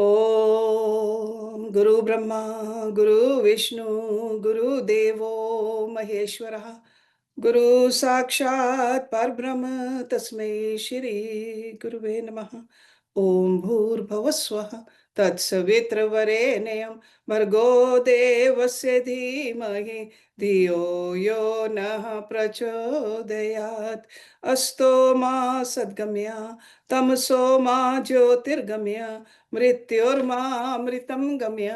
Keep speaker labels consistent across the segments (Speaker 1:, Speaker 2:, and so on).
Speaker 1: ओम गुरु ब्रह्मा गुरु विष्णु गुरु देवो महेश्वरः गुरु साक्षात् परब्रह्म तस्मै श्री गुरुवे नमः। ओम भूर्भुवः स्वः तत्सवितुर्वरेण्यं भर्गो देवस्य धीमहि धियो यो नः प्रचोदयात्। अस्तो मा सद्गमया तमसो मा ज्योतिर्गमया मृत्योर्मामृतं गम्य।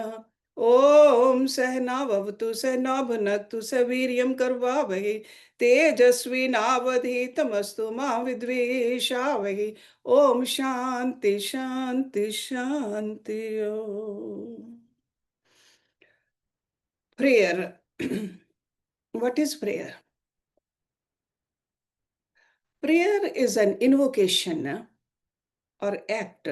Speaker 1: ओम सहनाववतु सहनौ भुनक्तु सवीर्यं करवावहै तेजस्विनावधीतमस्तु मा विद्विषावहै। ओम शांति शांति शांति। Prayer. What is prayer? Prayer is an invocation or act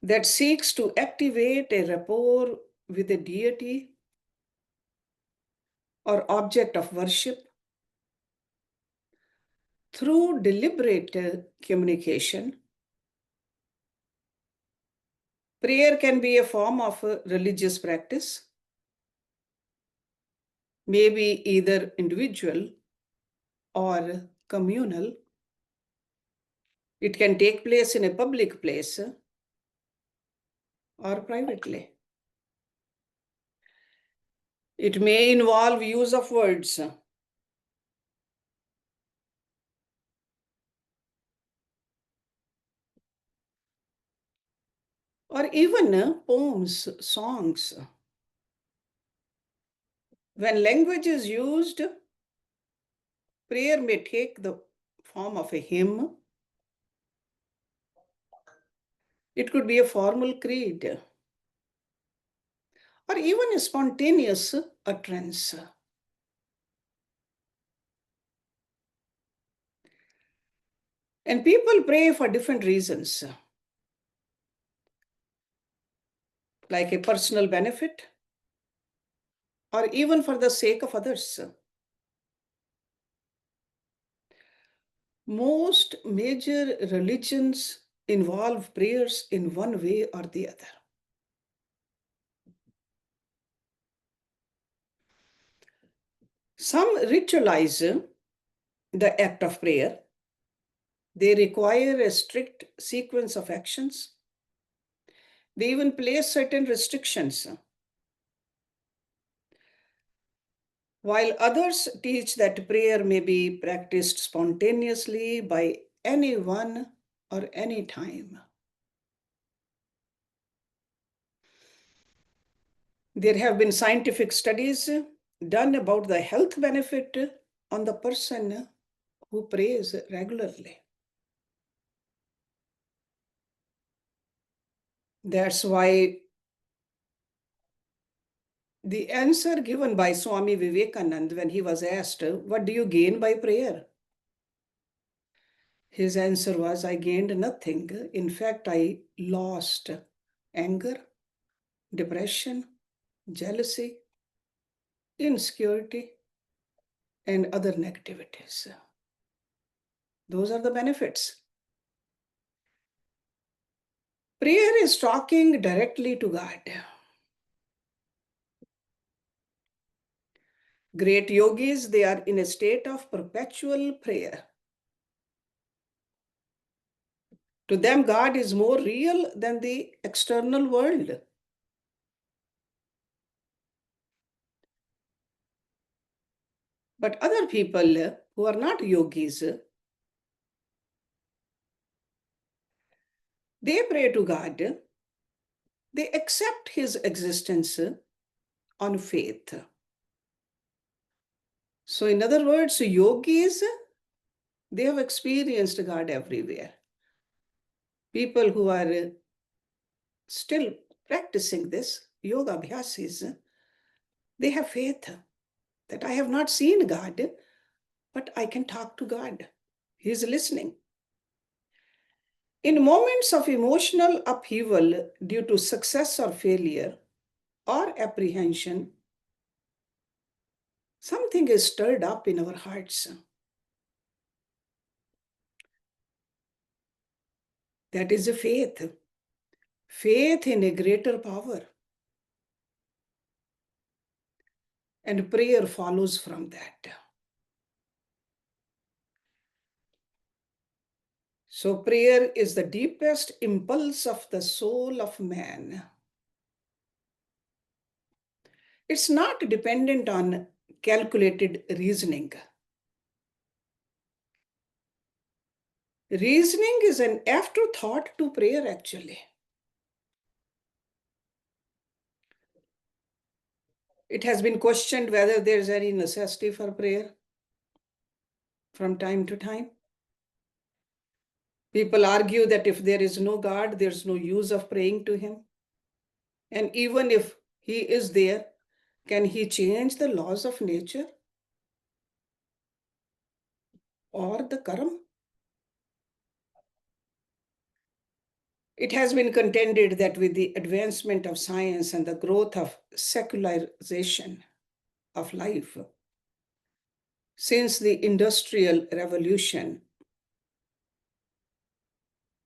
Speaker 1: that seeks to activate a rapport with a deity or object of worship through deliberate communication. Prayer can be a form of religious practice, maybe either individual or communal. It can take place in a public place or privately. It may involve use of words, or even poems, songs. When language is used, prayer may take the form of a hymn. It could be a formal creed, or even a spontaneous utterance. And people pray for different reasons, like a personal benefit, or even for the sake of others. Most major religions involve prayers in one way or the other. Some ritualize the act of prayer. They require a strict sequence of actions. They even place certain restrictions. While others teach that prayer may be practiced spontaneously by anyone or any time. There have been scientific studies done about the health benefit on the person who prays regularly. That's why the answer given by Swami Vivekananda when he was asked, "What do you gain by prayer?" His answer was, "I gained nothing. In fact, I lost anger, depression, jealousy, insecurity, and other negativities." Those are the benefits. Prayer is talking directly to God. Great yogis, they are in a state of perpetual prayer. To them, God is more real than the external world. But other people who are not yogis, they pray to God. They accept his existence on faith. So in other words, yogis, they have experienced God everywhere. People who are still practicing this, yoga abhyasis, they have faith that I have not seen God, but I can talk to God. He is listening. In moments of emotional upheaval due to success or failure or apprehension, something is stirred up in our hearts. That is a faith. faith in a greater power. And prayer follows from that. So prayer is the deepest impulse of the soul of man. It's not dependent on calculated reasoning. Reasoning is an afterthought to prayer, actually. It has been questioned whether there's any necessity for prayer from time to time. People argue that if there is no God, there's no use of praying to him. And even if he is there, can he change the laws of nature or the karma? It has been contended that with the advancement of science and the growth of secularization of life, since the Industrial Revolution,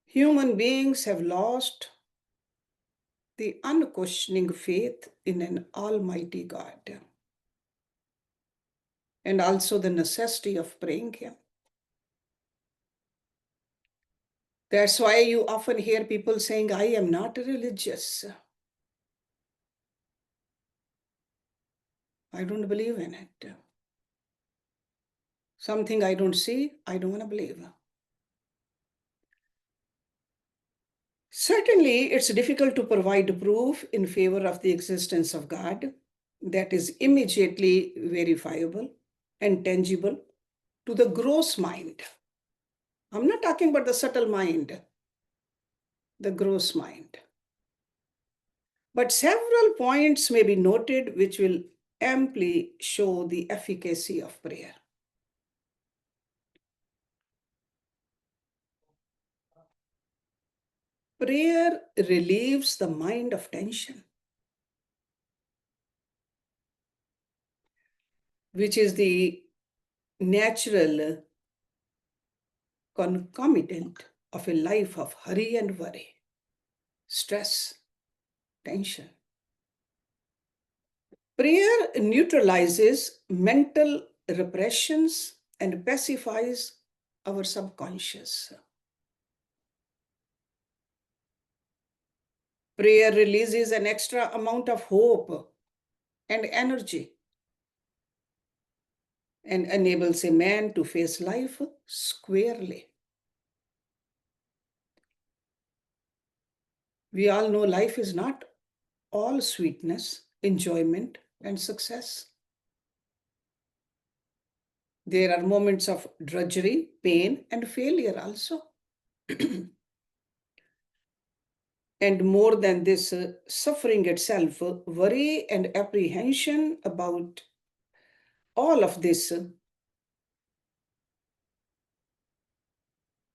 Speaker 1: human beings have lost the unquestioning faith in an almighty God and also the necessity of praying him. That's why you often hear people saying, I am not religious. I don't believe in it. Something I don't see, I don't want to believe. Certainly, it's difficult to provide proof in favor of the existence of God that is immediately verifiable and tangible to the gross mind. I'm not talking about the subtle mind, the gross mind. But several points may be noted which will amply show the efficacy of prayer. Prayer relieves the mind of tension, which is the natural concomitant of a life of hurry and worry, stress, tension. Prayer neutralizes mental repressions and pacifies our subconscious. Prayer releases an extra amount of hope and energy and enables a man to face life squarely. We all know life is not all sweetness, enjoyment, and success. There are moments of drudgery, pain, and failure also. And more than this, suffering itself, worry and apprehension about all of this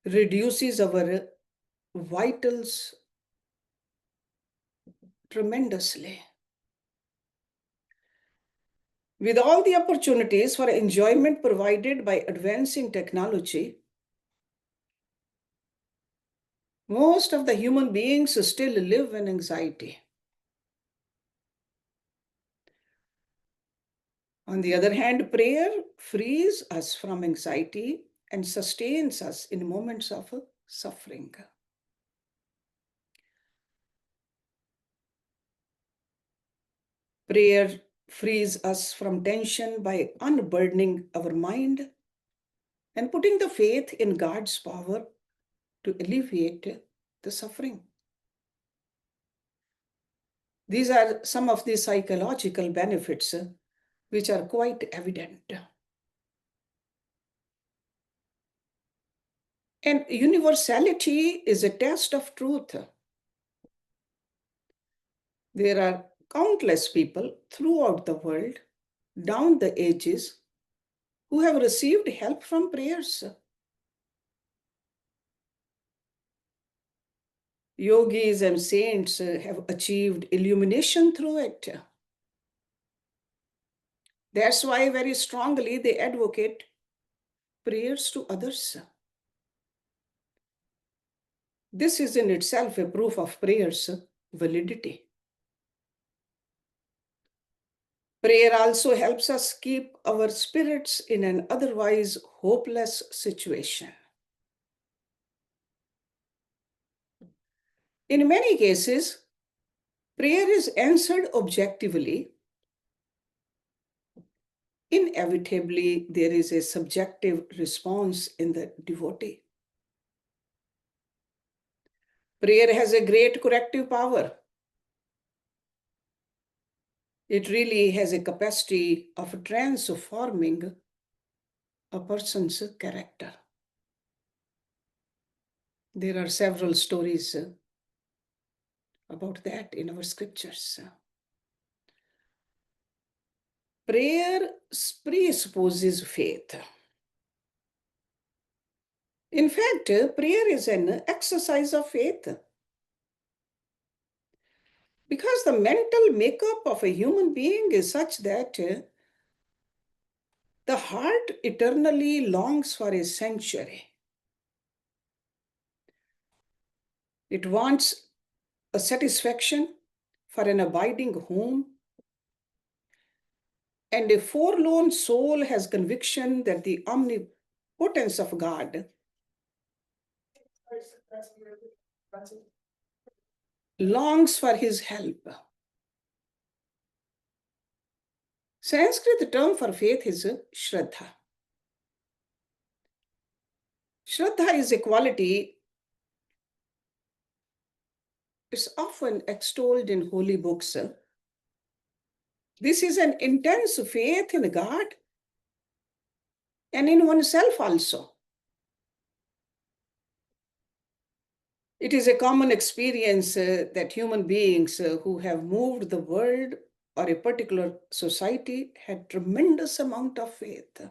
Speaker 1: reduces our vitals tremendously. With all the opportunities for enjoyment provided by advancing technology, most of the human beings still live in anxiety. On the other hand, prayer frees us from anxiety and sustains us in moments of suffering. Prayer frees us from tension by unburdening our mind and putting the faith in God's power to alleviate the suffering. These are some of the psychological benefits which are quite evident. And universality is a test of truth. There are countless people throughout the world, down the ages, who have received help from prayers. Yogis and saints have achieved illumination through it. That's why very strongly they advocate prayers to others. This is in itself a proof of prayers validity. Prayer also helps us keep our spirits in an otherwise hopeless situation. In many cases, prayer is answered objectively. Inevitably, there is a subjective response in the devotee. Prayer has a great corrective power. It really has a capacity of transforming a person's character. There are several stories about that in our scriptures. Prayer presupposes faith. In fact, prayer is an exercise of faith. Because the mental makeup of a human being is such that the heart eternally longs for a sanctuary. It wants a satisfaction for an abiding home. And a forlorn soul has conviction that the omnipotence of God longs for his help. Sanskrit term for faith is Shraddha. Shraddha is a quality. It's often extolled in holy books. This is an intense faith in God and in oneself also. It is a common experience that human beings who have moved the world or a particular society had tremendous amount of faith.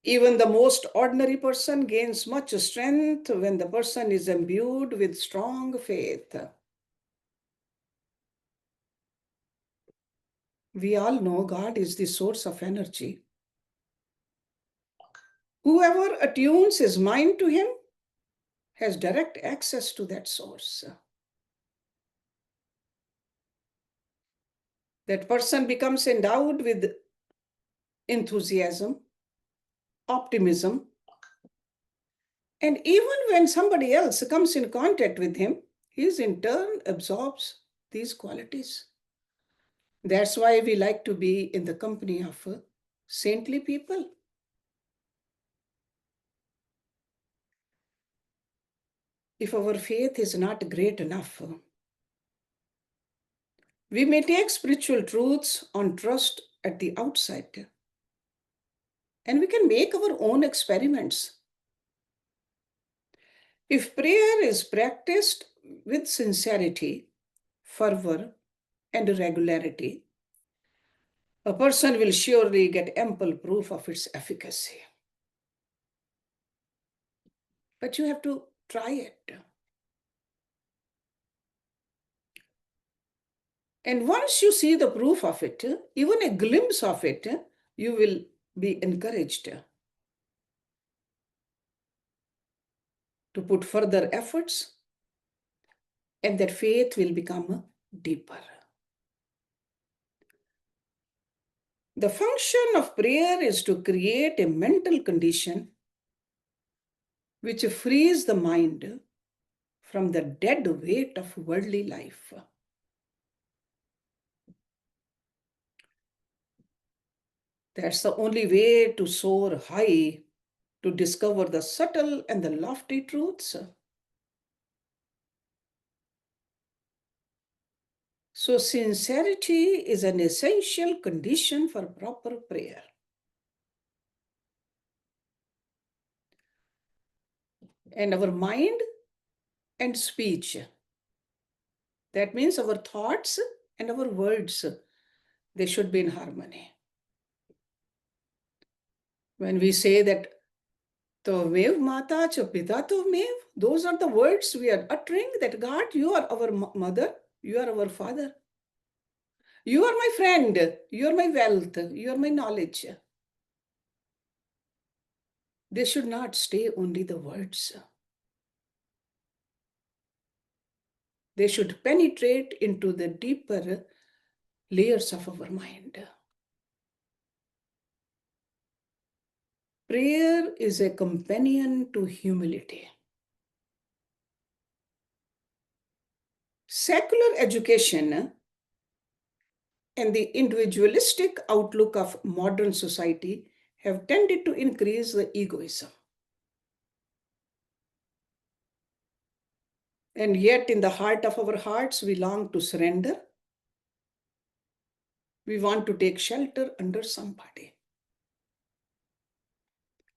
Speaker 1: Even the most ordinary person gains much strength when the person is imbued with strong faith. We all know God is the source of energy. Whoever attunes his mind to him has direct access to that source. That person becomes endowed with enthusiasm, optimism, and even when somebody else comes in contact with him, he in turn absorbs these qualities. That's why we like to be in the company of saintly people. If our faith is not great enough, we may take spiritual truths on trust at the outset, and we can make our own experiments. If prayer is practiced with sincerity, fervor, and regularity, a person will surely get ample proof of its efficacy. But you have to try it. And once you see the proof of it, even a glimpse of it, you will be encouraged to put further efforts, and that faith will become deeper. The function of prayer is to create a mental condition which frees the mind from the dead weight of worldly life. That's the only way to soar high, to discover the subtle and the lofty truths. So sincerity is an essential condition for proper prayer. And our mind and speech, that means our thoughts and our words, they should be in harmony. When we say that Tomev Mata Cha Pita Tomev, those are the words we are uttering, that God, you are our mother, you are our father. You are my friend, you are my wealth, you are my knowledge. They should not stay only the words. They should penetrate into the deeper layers of our mind. Prayer is a companion to humility. Secular education and the individualistic outlook of modern society have tended to increase the egoism. And yet, in the heart of our hearts, we long to surrender. We want to take shelter under somebody.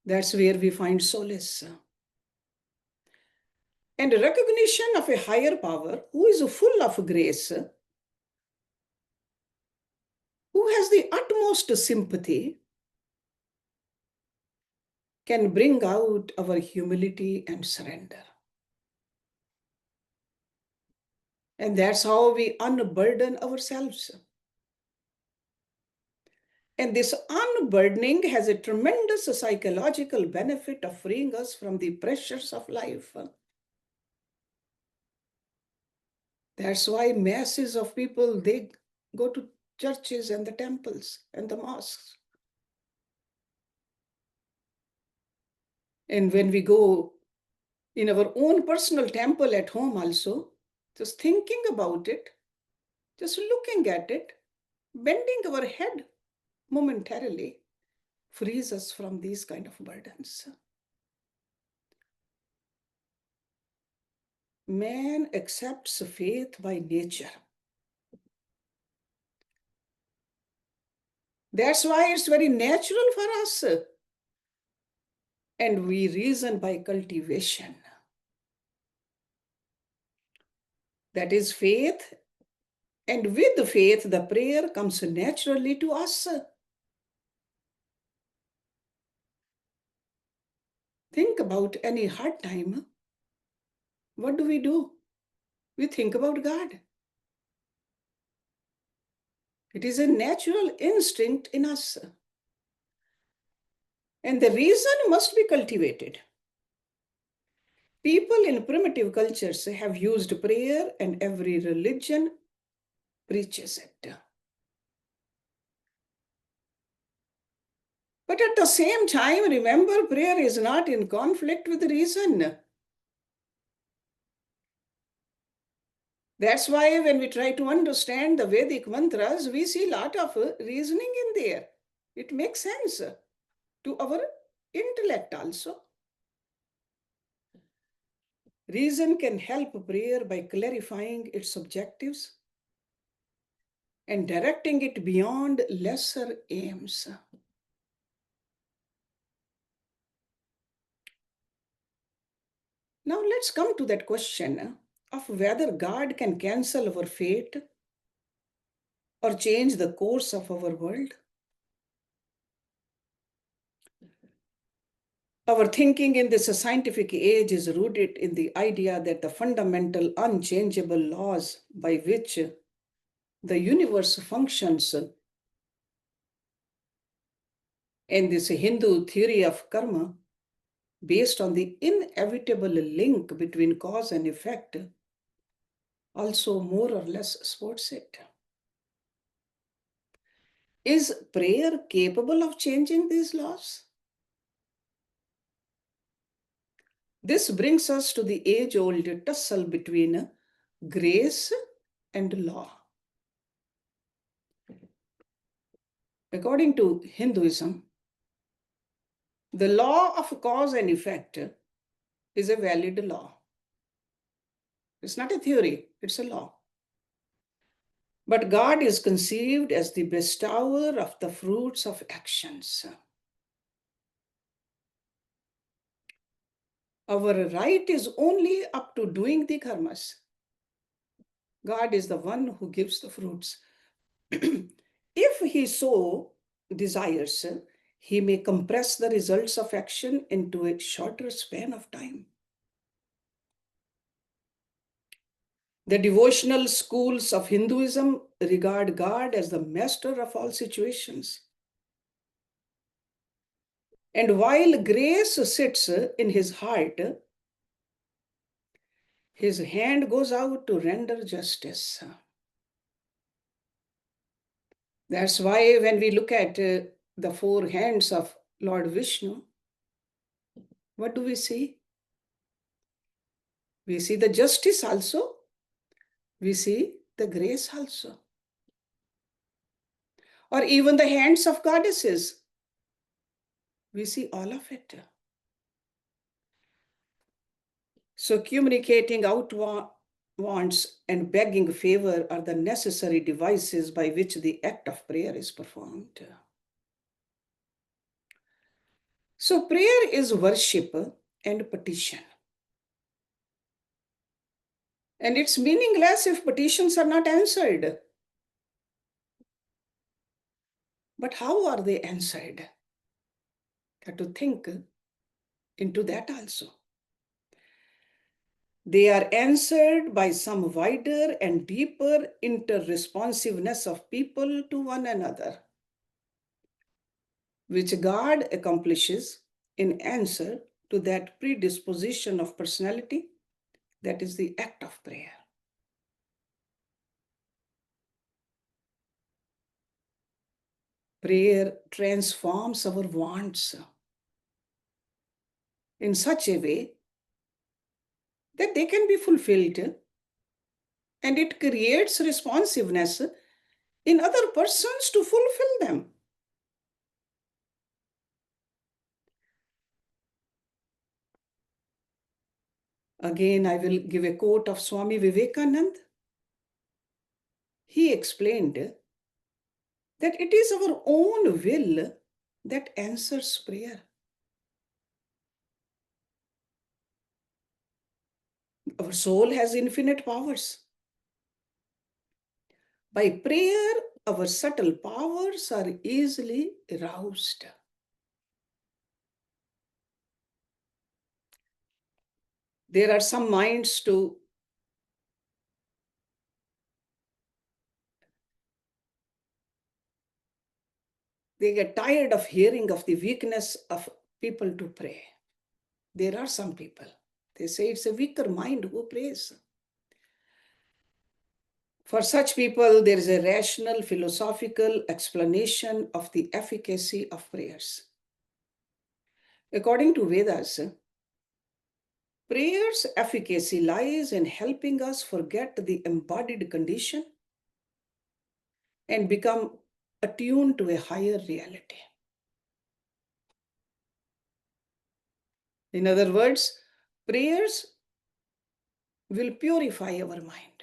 Speaker 1: That's where we find solace. And recognition of a higher power who is full of grace, who has the utmost sympathy, can bring out our humility and surrender. And that's how we unburden ourselves. And this unburdening has a tremendous psychological benefit of freeing us from the pressures of life. That's why masses of people, they go to churches and the temples and the mosques. And when we go in our own personal temple at home also, just thinking about it, just looking at it, bending our head momentarily frees us from these kind of burdens. Man accepts faith by nature. That's why it's very natural for us. And we reason by cultivation. That is faith. And with the faith, the prayer comes naturally to us. Think about any hard time. What do? We think about God. It is a natural instinct in us. And the reason must be cultivated. People in primitive cultures have used prayer, and every religion preaches it. But at the same time, remember, prayer is not in conflict with reason. That's why when we try to understand the Vedic mantras, we see a lot of reasoning in there. It makes sense to our intellect also. Reason can help prayer by clarifying its objectives and directing it beyond lesser aims. Now let's come to that question of whether God can cancel our fate or change the course of our world. Our thinking in this scientific age is rooted in the idea that the fundamental unchangeable laws by which the universe functions and this Hindu theory of karma, based on the inevitable link between cause and effect, also more or less supports it. Is prayer capable of changing these laws? This brings us to the age-old tussle between grace and law. According to Hinduism, the law of cause and effect is a valid law. It's not a theory, it's a law. But God is conceived as the bestower of the fruits of actions. Our right is only up to doing the karmas. God is the one who gives the fruits. If he so desires, he may compress the results of action into a shorter span of time. The devotional schools of Hinduism regard God as the master of all situations. And while grace sits in his heart, His hand goes out to render justice. That's why when we look at the four hands of Lord Vishnu, what do we see? We see the justice also. We see the grace also. Or even the hands of goddesses. We see all of it. So communicating out wants and begging favor are the necessary devices by which the act of prayer is performed. So prayer is worship and petition. And it's meaningless if petitions are not answered. But how are they answered? Have to think into that also. They are answered by some wider and deeper interresponsiveness of people to one another, which God accomplishes in answer to that predisposition of personality, that is the act of prayer. Prayer transforms our wants in such a way that they can be fulfilled, and it creates responsiveness in other persons to fulfill them. Again, I will give a quote of Swami Vivekananda. He explained that it is our own will that answers prayer. Our soul has infinite powers. By prayer, our subtle powers are easily aroused. There are some minds they get tired of hearing of the weakness of people to pray. There are some people, they say it's a weaker mind who prays. For such people, there is a rational, philosophical explanation of the efficacy of prayers. According to Vedas, prayer's efficacy lies in helping us forget the embodied condition and become attuned to a higher reality. In other words, prayers will purify our mind.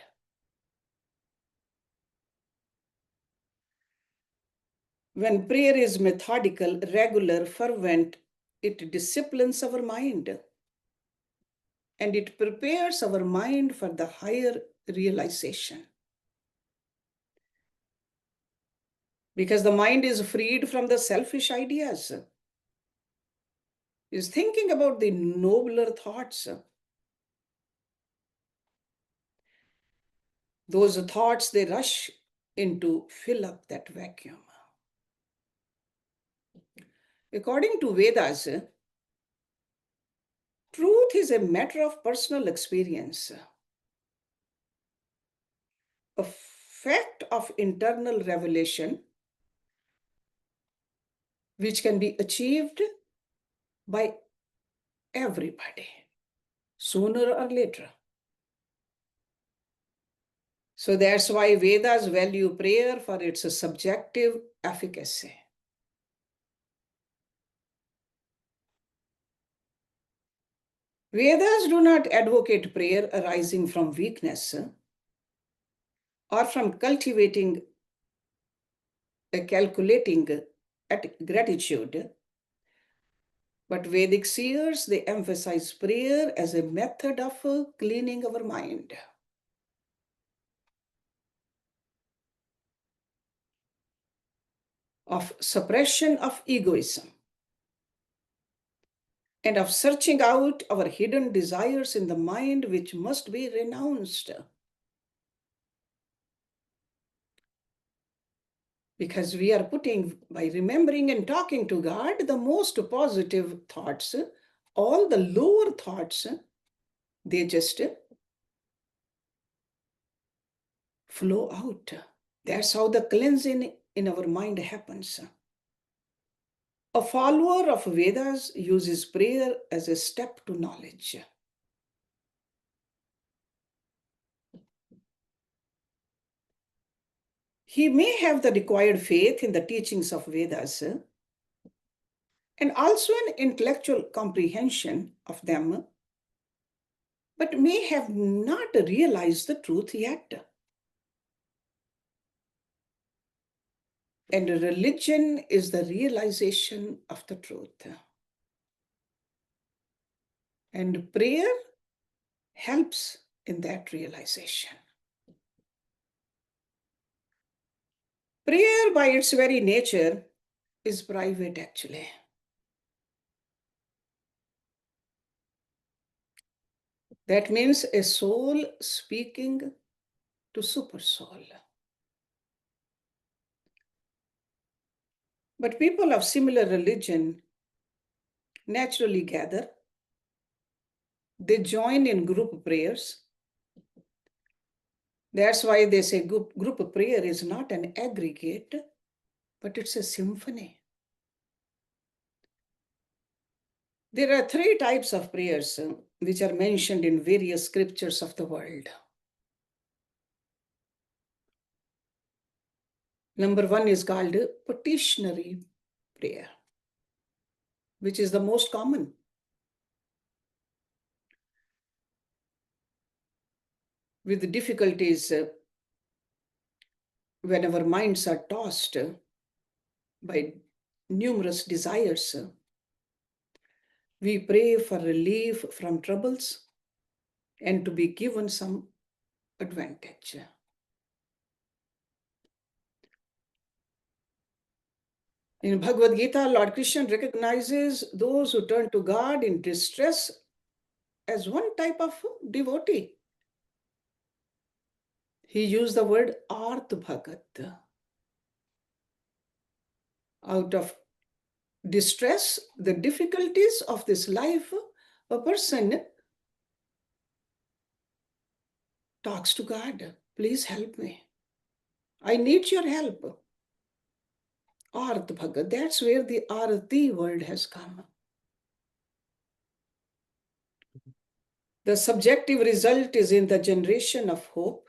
Speaker 1: When prayer is methodical, regular, fervent, it disciplines our mind and it prepares our mind for the higher realization. Because the mind is freed from the selfish ideas, is thinking about the nobler thoughts. Those thoughts, they rush in to fill up that vacuum. According to Vedas, truth is a matter of personal experience, a fact of internal revelation, which can be achieved by everybody, sooner or later. So that's why Vedas value prayer for its subjective efficacy. Vedas do not advocate prayer arising from weakness or from cultivating a calculating gratitude, but Vedic seers, they emphasize prayer as a method of cleaning our mind. Of suppression of egoism, and of searching out our hidden desires in the mind which must be renounced. Because we are putting, by remembering and talking to God, the most positive thoughts, all the lower thoughts, they just flow out. That's how the cleansing in our mind happens. A follower of Vedas uses prayer as a step to knowledge. He may have the required faith in the teachings of Vedas and also an intellectual comprehension of them, but may have not realized the truth yet. And religion is the realization of the truth. And prayer helps in that realization. Prayer, by its very nature, is private actually. That means a soul speaking to super soul. But people of similar religion naturally gather. They join in group prayers. That's why they say group prayer is not an aggregate, but it's a symphony. There are three types of prayers which are mentioned in various scriptures of the world. Number one is called petitionary prayer, which is the most common. With difficulties, when our minds are tossed by numerous desires, we pray for relief from troubles and to be given some advantage. In Bhagavad Gita, Lord Krishna recognizes those who turn to God in distress as one type of devotee. He used the word Art Bhagat. Out of distress, the difficulties of this life, a person talks to God. Please help me. I need your help. Art Bhagat, that's where the Arati word has come. The subjective result is in the generation of hope,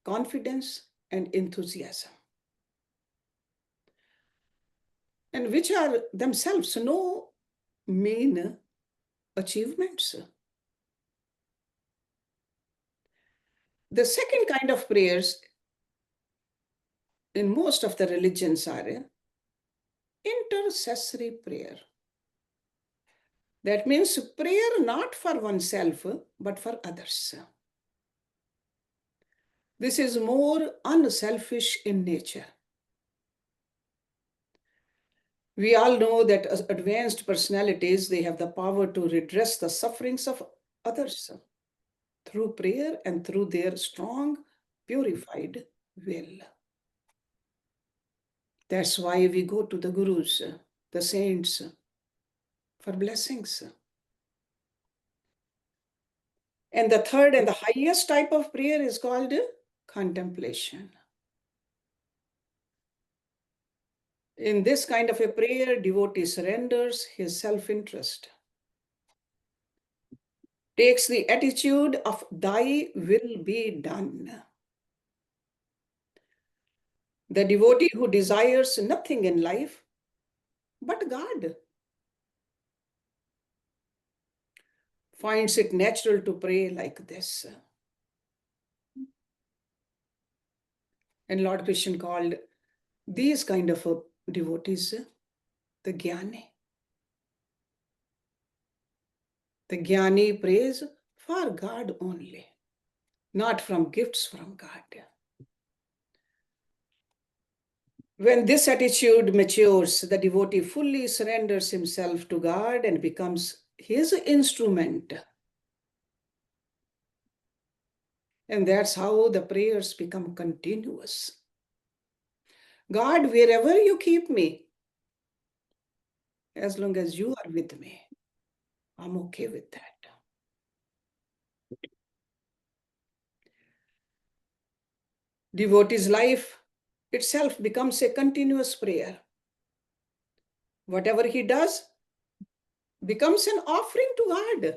Speaker 1: confidence, and enthusiasm, and which are themselves no mean achievements. The second kind of prayers in most of the religions are intercessory prayer. That means prayer not for oneself, but for others. This is more unselfish in nature. We all know that as advanced personalities, they have the power to redress the sufferings of others through prayer and through their strong, purified will. That's why we go to the gurus, the saints, for blessings. And the third and the highest type of prayer is called contemplation. In this kind of a prayer, devotee surrenders his self-interest, takes the attitude of thy will be done. The devotee who desires nothing in life but God finds it natural to pray like this. And Lord Krishna called these kind of devotees the Jnani. The Jnani prays for God only, not from gifts from God. When this attitude matures, the devotee fully surrenders himself to God and becomes his instrument. And that's how the prayers become continuous. God, wherever you keep me, as long as you are with me, I'm okay with that. Devotee's life itself becomes a continuous prayer. Whatever he does becomes an offering to God.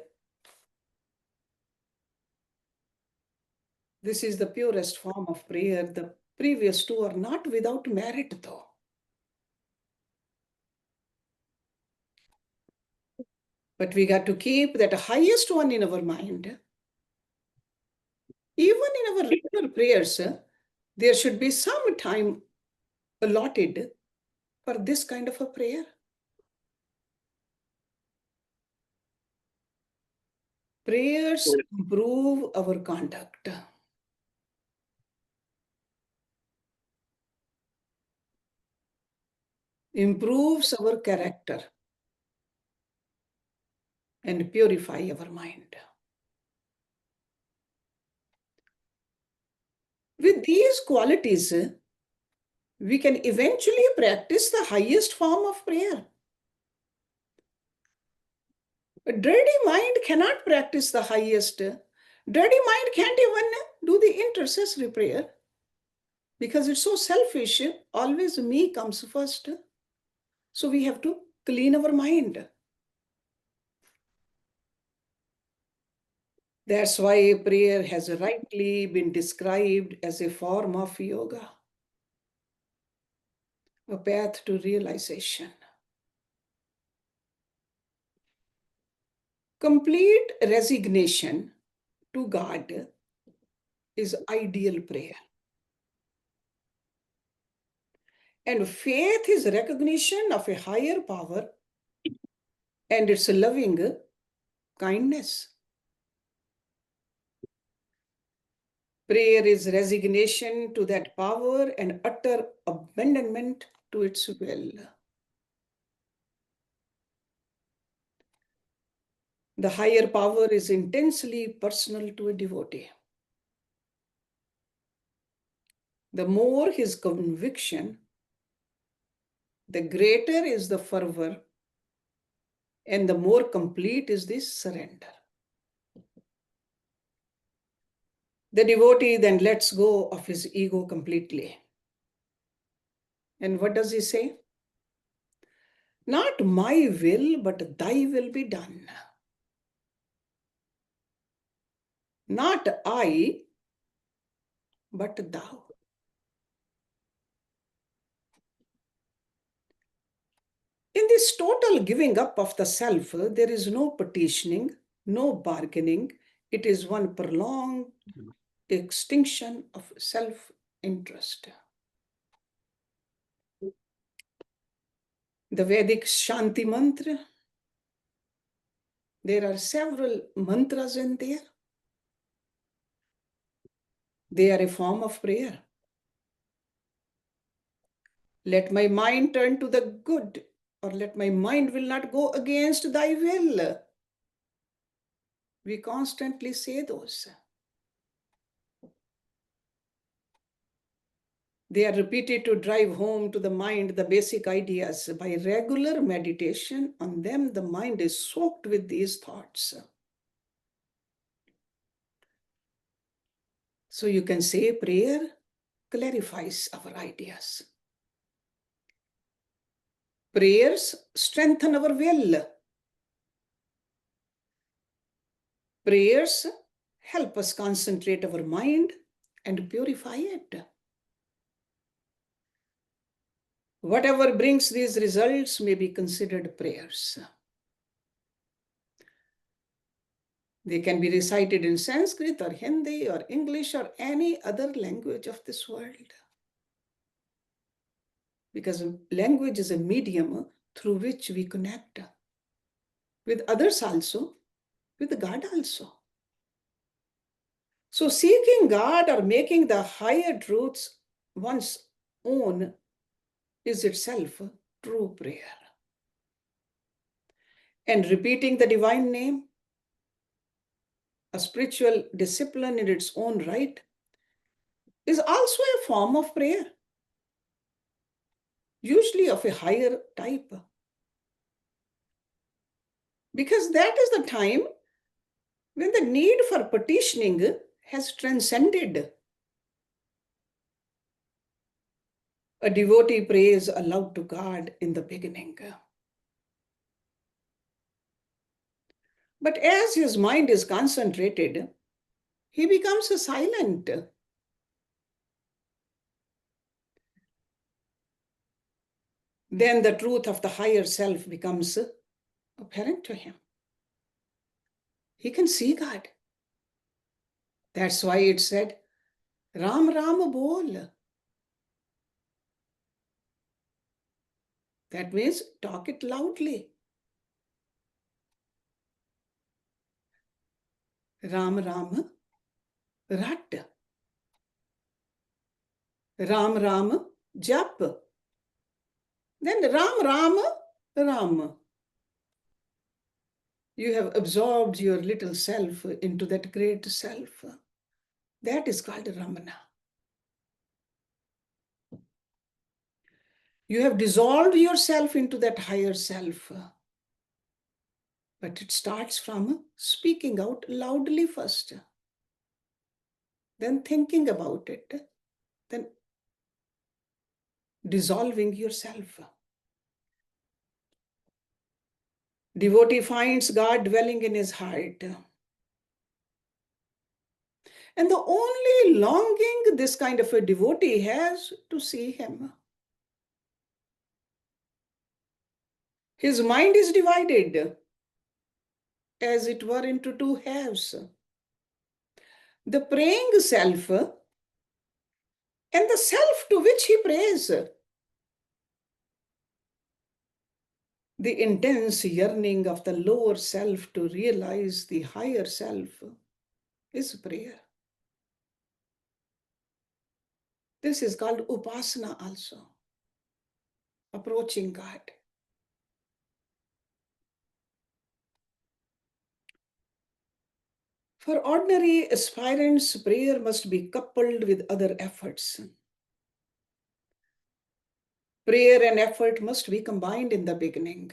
Speaker 1: This is the purest form of prayer. The previous two are not without merit, though. But we got to keep that highest one in our mind. Even in our regular prayers, there should be some time allotted for this kind of a prayer. Prayers improve our conduct. Improves our character and purify our mind. With these qualities, we can eventually practice the highest form of prayer. A dirty mind cannot practice the highest. Dirty mind can't even do the intercessory prayer because it's so selfish. Always me comes first. So we have to clean our mind. That's why prayer has rightly been described as a form of yoga, a path to realization. Complete resignation to God is ideal prayer. And faith is recognition of a higher power and its loving kindness. Prayer is resignation to that power and utter abandonment to its will. The higher power is intensely personal to a devotee. The more his conviction, the greater is the fervor, and the more complete is this surrender. The devotee then lets go of his ego completely. And what does he say? Not my will, but thy will be done. Not I, but thou. In this total giving up of the self, there is no petitioning, no bargaining. It is one prolonged extinction of self-interest. The Vedic Shanti mantra, there are several mantras in there. They are a form of prayer. Let my mind turn to the good, or let my mind will not go against thy will. We constantly say those. They are repeated to drive home to the mind the basic ideas. By regular meditation on them, the mind is soaked with these thoughts. So you can say prayer clarifies our ideas. Prayers strengthen our will. Prayers help us concentrate our mind and purify it. Whatever brings these results may be considered prayers. They can be recited in Sanskrit or Hindi or English or any other language of this world. Because language is a medium through which we connect with others also, with God also. So seeking God or making the higher truths one's own is itself true prayer. And repeating the divine name, a spiritual discipline in its own right, is also a form of prayer, usually of a higher type. Because that is the time when the need for petitioning has transcended. A devotee prays aloud to God in the beginning. But as his mind is concentrated, he becomes silent. Then the truth of the higher self becomes apparent to him. He can see God. That's why it said, Ram Ram Bol. That means talk it loudly. Ram Ram Rat. Ram Ram Jap. Then Ram Ram Ram. You have absorbed your little self into that great self. That is called Ramana. You have dissolved yourself into that higher self. But it starts from speaking out loudly first, then thinking about it, then dissolving yourself. Devotee finds God dwelling in his heart. And the only longing this kind of a devotee has to see him. His mind is divided, as it were, into two halves. The praying self and the self to which he prays. The intense yearning of the lower self to realize the higher self is prayer. This is called upasana also, approaching God. For ordinary aspirants, prayer must be coupled with other efforts. Prayer and effort must be combined in the beginning.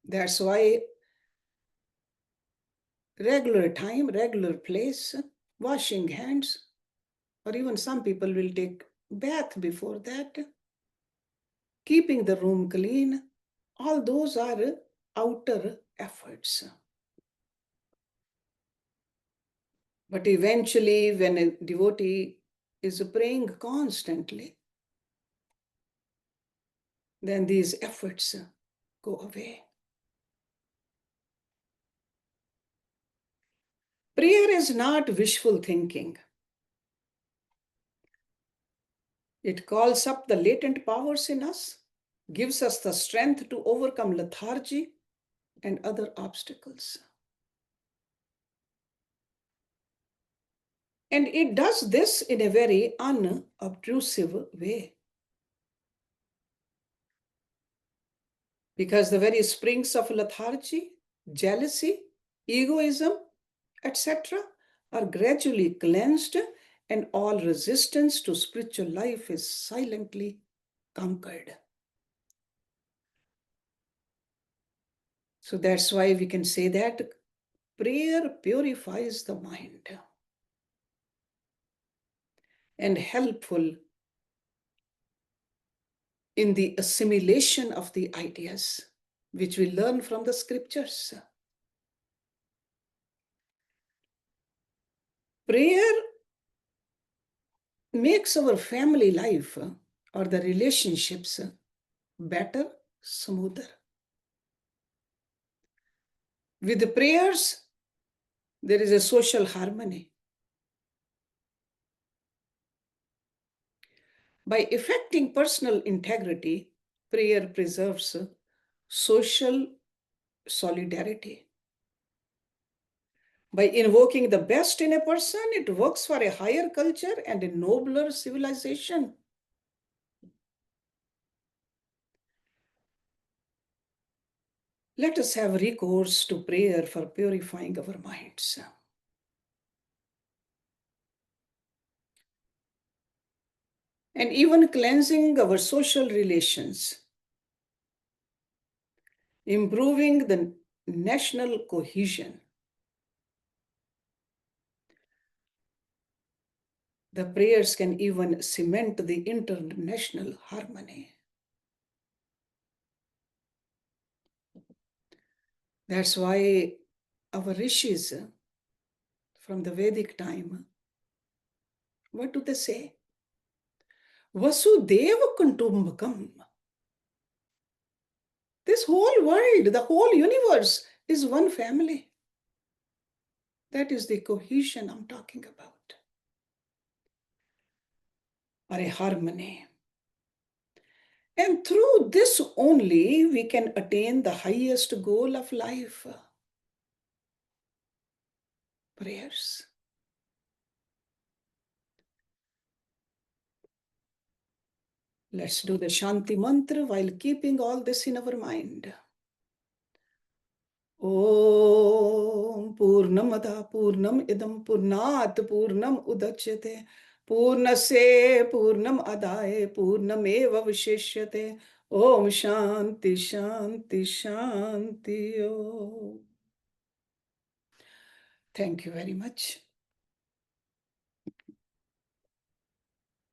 Speaker 1: That's why regular time, regular place, washing hands, or even some people will take bath before that, keeping the room clean, all those are outer efforts. But eventually, when a devotee is praying constantly, then these efforts go away. Prayer is not wishful thinking. It calls up the latent powers in us, gives us the strength to overcome lethargy and other obstacles. And it does this in a very unobtrusive way. Because the very springs of lethargy, jealousy, egoism, etc., are gradually cleansed, and all resistance to spiritual life is silently conquered. So that's why we can say that prayer purifies the mind and helpful in the assimilation of the ideas which we learn from the scriptures. Prayer makes our family life or the relationships better, smoother. With the prayers, there is a social harmony. By effecting personal integrity, prayer preserves social solidarity. By invoking the best in a person, it works for a higher culture and a nobler civilization. Let us have recourse to prayer for purifying our minds. And even cleansing our social relations, improving the national cohesion. The prayers can even cement the international harmony. That's why our rishis from the Vedic time, what do they say? Vasudeva Kutumbakam. This whole world, the whole universe is one family. That is the cohesion I'm talking about. Or a harmony. And through this only we can attain the highest goal of life. Prayers. Let's do the Shanti mantra while keeping all this in our mind. Om Purnamada Purnam Idam Purnat Purnam Udachyate Purnase Purnam Adaye Purnameva Vishishyate Om Shanti Shanti Shanti Om. Thank you very much.